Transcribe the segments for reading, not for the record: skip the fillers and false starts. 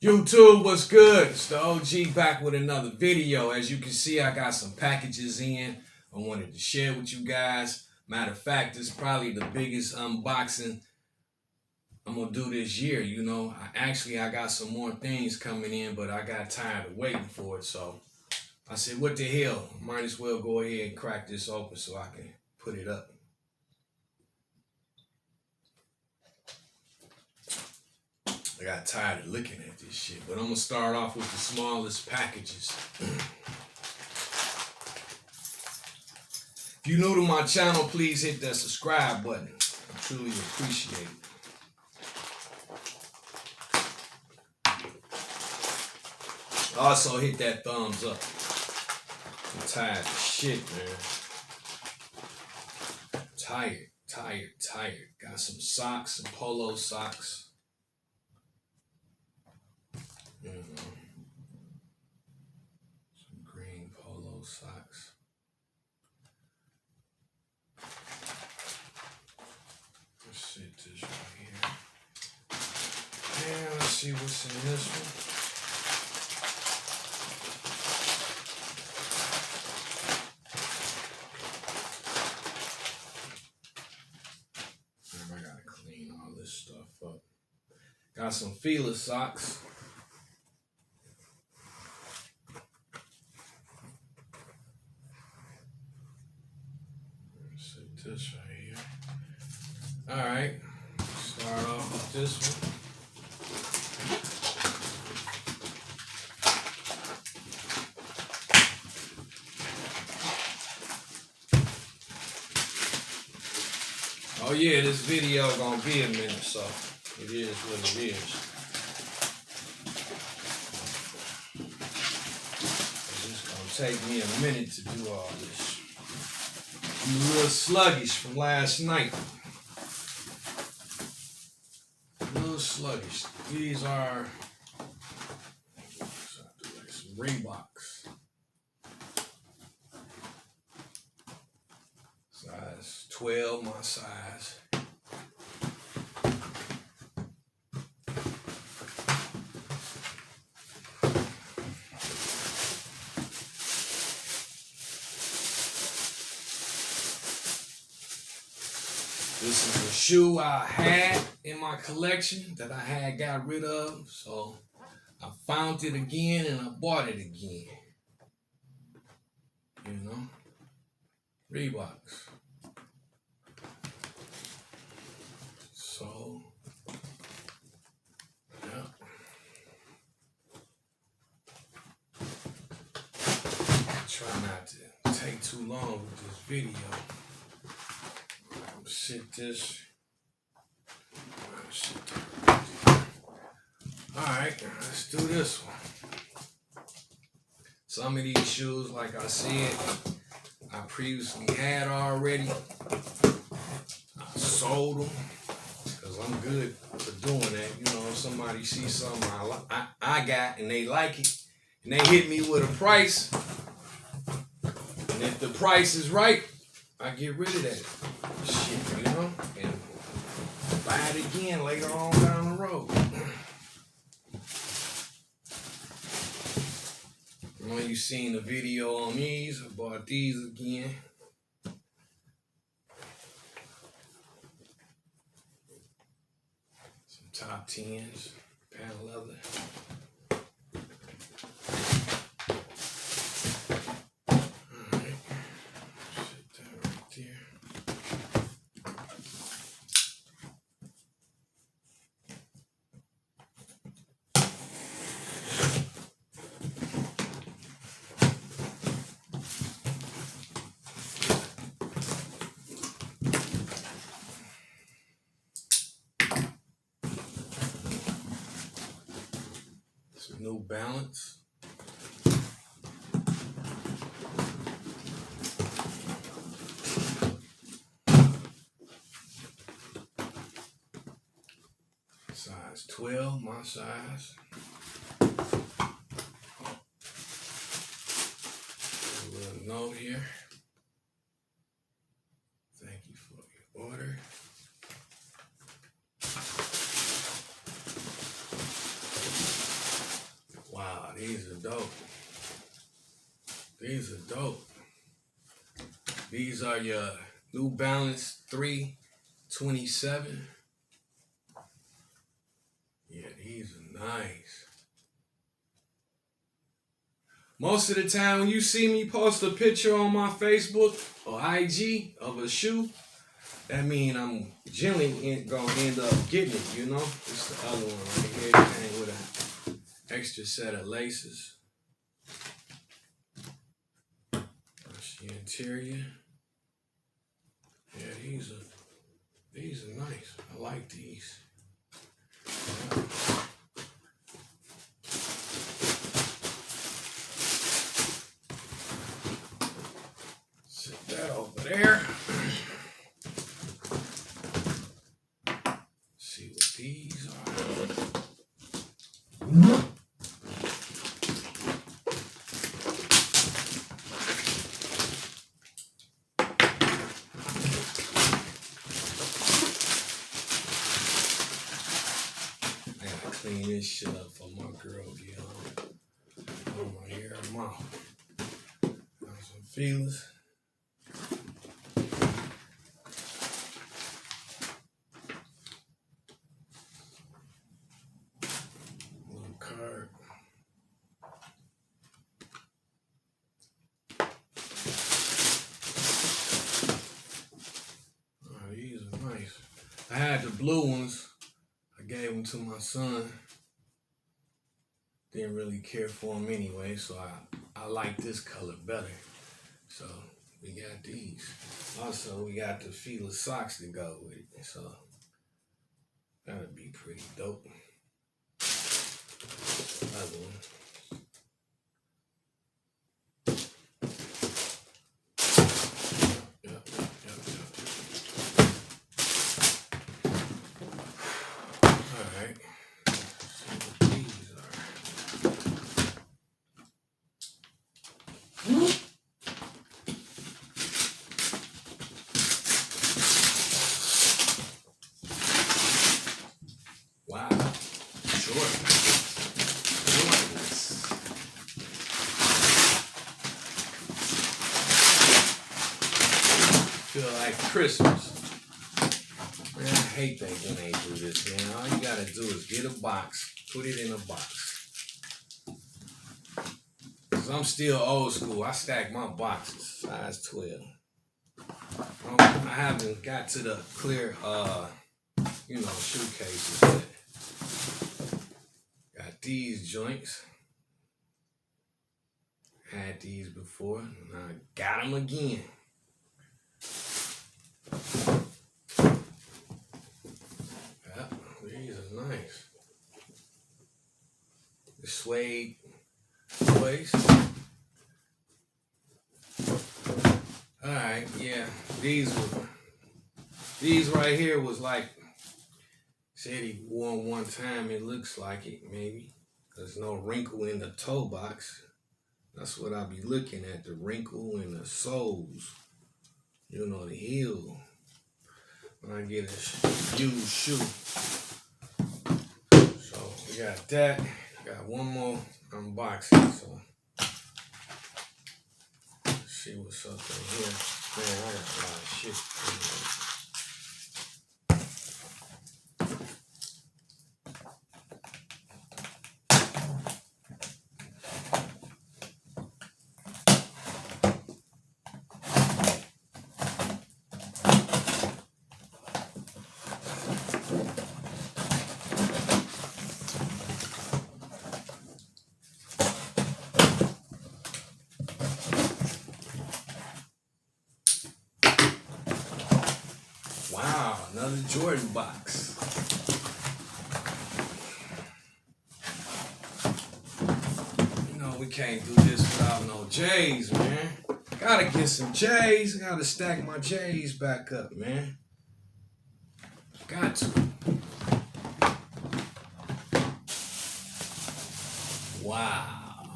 YouTube, what's good? It's the OG back with another video. As you can see, I got some packages in I wanted to share with you guys. Matter of fact, this is probably the biggest unboxing I'm gonna do this year. I got some more things coming in, but I got tired of waiting for it. So I said, what the hell? Might as well go ahead and crack this open so I can put it up. I got tired of looking at this shit, but I'm gonna start off with the smallest packages. If you're new to my channel, please hit that subscribe button. I truly appreciate it. Also hit that thumbs up. I'm tired of shit, man. Tired. Got some socks, some polo socks. Some green polo socks. Let's sit this right here. And let's see what's in this one. I gotta clean all this stuff up. Got some Fila socks. This right here. All right, start off with this one. Oh yeah, this video gonna be a minute, so it is what it is. It's gonna take me a minute to do all this. I'm a little sluggish from last night. A little sluggish. These are some Reeboks. Size 12, my size. This is a shoe I had in my collection that I had got rid of. So I found it again and I bought it again. Reeboks. So, yeah. Try not to take too long with this video. Sit this. Alright, let's do this one. Some of these shoes, like I said, I previously had already. I sold them because I'm good for doing that. If somebody sees something I got and they like it and they hit me with a price, and if the price is right, I get rid of that shit, and buy it again later on down the road. I know you seen the video on these. I bought these again. Some top 10s, patent leather. New Balance. Size 12, my size. A little note here. Thank you for your order. These are dope. These are dope. These are your New Balance 327. Yeah, these are nice. Most of the time when you see me post a picture on my Facebook or IG of a shoe, that means I'm generally gonna end up getting it, you know? It's the other one right here. It came with an extra set of laces. That's the interior. Yeah, these are nice. I like these. Set that over there. See what these are. Clean this shit up for my girl, get on my hair and mouth. Got some feelers. Little card. Oh, these are nice. I had the blue ones. I gave them to my son. Didn't really care for them anyway, so I like this color better. So we got these. Also, we got the Fila socks to go with it. So that'll be pretty dope. Another one. Yep. All right. Wow, Jordan. Feel like Christmas. Man, I hate that when they do this, man. All you gotta do is get a box, put it in a box. Cause I'm still old school. I stack my boxes, size 12. I haven't got to the clear, shoe cases yet. Got these joints. Had these before, and I got them again. Yeah, these are nice. The suede waist. Alright, yeah. These right here was like, said he wore one time, it looks like it, maybe. There's no wrinkle in the toe box. That's what I be looking at, the wrinkle in the soles. You know, the heel. When I get a used shoe. So we got that. Got one more unboxing, so let's see what's up in here. Man, I got a lot of shit in here. Wow, another Jordan box. You know, we can't do this without no J's, man. Gotta get some J's. Gotta stack my J's back up, man. Got to. Wow.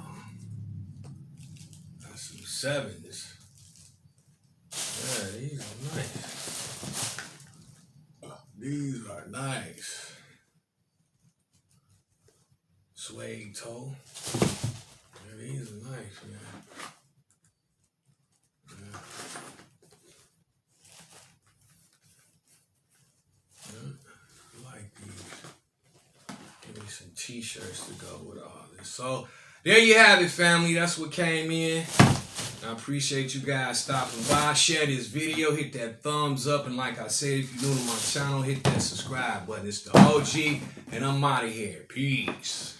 That's some 7s. Yeah, these are nice. These are nice. Suede toe. These are nice, man. Yeah. Yeah. I like these. Give me some t-shirts to go with all this. So there you have it, family. That's what came in. I appreciate you guys stopping by. Share this video. Hit that thumbs up. And like I said, if you're new to my channel, hit that subscribe button. It's the OG, and I'm out of here. Peace.